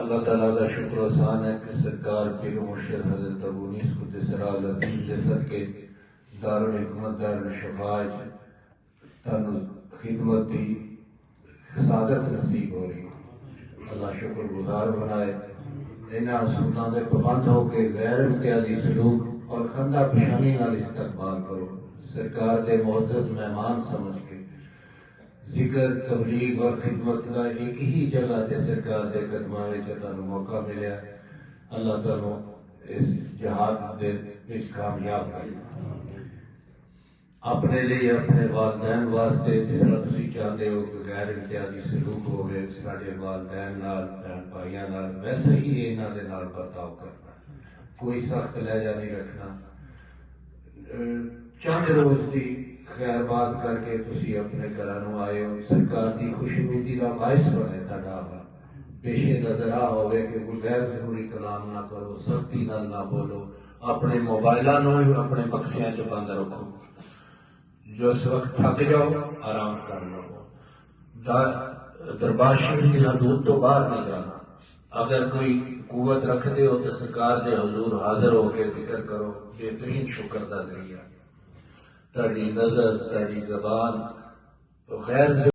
اللہ تعالیٰ کا شکر و احسان ہے کہ سرکار پیر مرشد حضرت ابو انیس قدس سرا العزیز کے صدقے دارالحکمت دارالشفا تن خدمت کی سعادت نصیب ہو رہی ہے۔ اللہ شکر گزار بنائے، انہاں اصولوں کے پابند ہو کے غیر امتیازی سلوک اور خندہ پیشانی نال استقبال کرو۔ سرکار دے معزز مہمان سمجھ کے ذکر تبلیغ اور خدمت کا ایک ہی جگہ تے سرکار دے قدماں وچ تانوں موقع ملیا۔ اللہ تعالیٰ اس جہاد دے وچ کامیاب کرے۔ اپنے لیے اپنے والدین واسطے جس طرح تسی چاہتے ہو کہ غیر امتیازی سلوک ہوگے سارے والدین نال بہن بھائیاں نال، ویسے ہی انہاں دے نال برتاؤ کرنا، کوئی سخت لہجہ نہیں رکھنا۔ چند روز دی خیر بات کر کے تسی اپنے گھروں آئے ہو، سرکار دی خوشنودی کا باعث بنے تہاڈا پیش نظر آ ہوئے کہ کوئی غیر ضروری کلام نہ کرو، سختی نال نہ بولو، اپنے موبائلاں نوں اپنے بکسیاں چ بند رکھو، جو اس وقت تھک جاؤ آرام کر لو، دربار شریف کی حدود تو باہر نہیں جانا۔ اگر کوئی قوت رکھتے ہو تو سرکار دے حضور حاضر ہو کے ذکر کرو، بہترین شکر دا ذریعہ۔ تہاڈی نظر تہاڈی زبان غیر